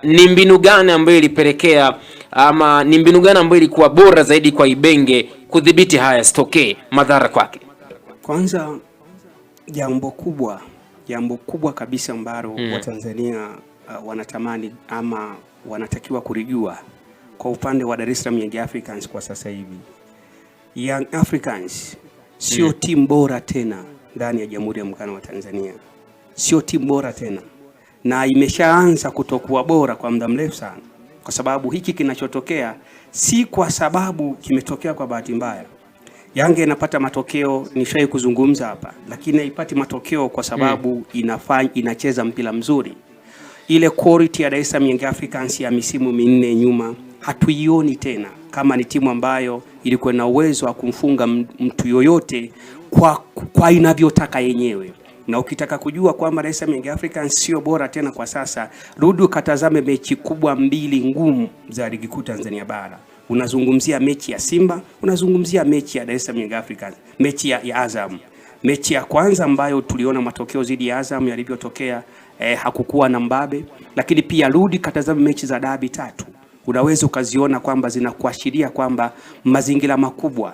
ni mbinu gani ambayo ilipelekea ama ni mbinu gani ambayo ilikuwa bora zaidi kwa Ibenge kudhibiti haya sitokee madhara kwake? Kwanza jambo kubwa kabisa ambalo Watanzania wanatamani ama wanatakiwa kulijua kwa upande wa Dar es Salaam Young Africans kwa sasa hivi. Young Africans sio timu bora tena ndani ya Jamhuri ya Muungano wa Tanzania. Sio timu bora tena. Na imeshaanza kutokuwa bora kwa muda mrefu sana. Kwa sababu hiki kinachotokea si kwa sababu kimetokea kwa bahati mbaya. Yanga inapata matokeo, nishawahi kuzungumza hapa, lakini haipati matokeo kwa sababu inacheza mpira mzuri. Ile quality ya Dar es Salaam Young Africans ya misimu minne nyuma hatuioni tena kama ni timu ambayo ilikuwa na uwezo wa kumfunga mtu yoyote kwa inavyotaka yenyewe. Na ukitaka kujua kwamba Dar es Salaam Young Africans sio bora tena kwa sasa, rudi ukatazame mechi kubwa mbili ngumu za ligi kuu Tanzania bara. Unazungumzia mechi ya Simba, unazungumzia mechi ya Dar es Salaam Young Africans, mechi ya Azam. Mechi ya kwanza ambayo tuliona matokeo zidi ya Azam yalivyotokea, hakukuwa na mbabe, lakini pia rudi katazame mechi za dabi 3. Unaweza ukaziona kwamba zinakuashiria kwamba mazingira makubwa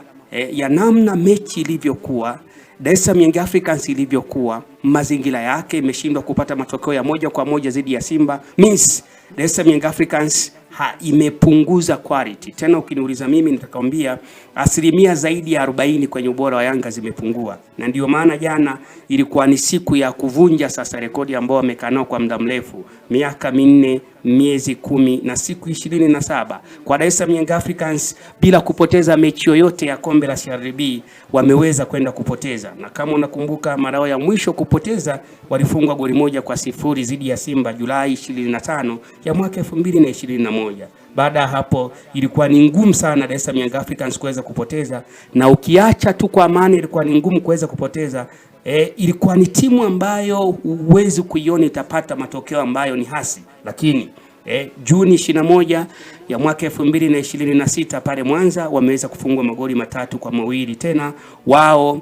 ya namna mechi ilivyokuwa, Dar es Salaam Young Africans ilivyokuwa, mazingira yake imeshindwa kupata matokeo ya moja kwa moja zidi ya Simba. Means Dar es Salaam Young Africans imepunguza quality. Tena ukiniuliza mimi nitakwambia asilimia zaidi ya 40 kwenye ubora wa Yanga zimepungua. Na ndio maana jana ilikuwa ni siku ya kuvunja sasa rekodi ambayo wamekaa nao kwa muda mrefu, miaka 4, miezi 10 na siku 27 kwa Dar es Salaam Young Africans bila kupoteza mechi yoyote ya kombe la CRB wameweza kwenda kupoteza. Na kama unakumbuka mara ya mwisho kupoteza walifungwa goli 1-0 zidi ya Simba Julai 25 ya mwaka 2021. Baada ya hapo ilikuwa ni ngumu sana Dar es Salaam Young Africans kuweza kupoteza, na ukiacha tu kwa Amani ilikuwa ni ngumu kuweza kupoteza. Ilikuwa ni timu ambayo huwezi kuiona itapata matokeo ambayo ni hasi. Lakini Juni 21 ya mwaka 2026 pale Mwanza wameweza kufungwa magoli 3-2 tena wao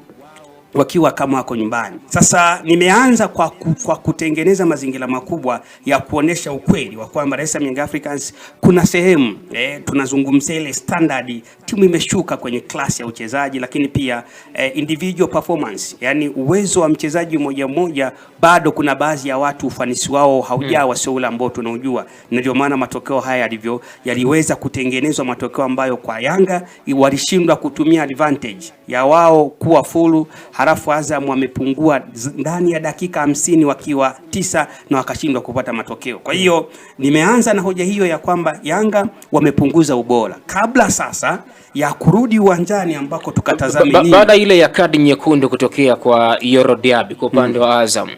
wakiwa kama wako nyumbani. Sasa nimeanza kwa kutengeneza mazingira makubwa ya kuonesha ukweli wa kwamba Dar es Salaam Young Africans kuna sehemu tunazungumzia ile standard, timu imeshuka kwenye klasi ya uchezaji, lakini pia individual performance, yani uwezo wa mchezaji mmoja mmoja bado kuna baadhi ya watu ufanisi wao haujawa sio ule ambao tunaujua. Na ndio maana matokeo haya yaliweza kutengenezwa matokeo ambayo kwa Yanga walishindwa kutumia advantage ya wao kuwa full, halafu Azam wamepungua ndani ya dakika 50 wakiwa 9 na wakashindwa kupata matokeo. Kwa hiyo nimeanza na hoja hiyo ya kwamba Yanga wamepunguza ubora kabla sasa ya kurudi uwanjani ambako tukatazame nini baada ile ya kadi nyekundu kutokea kwa Yoro Diaby kwa upande wa Azam.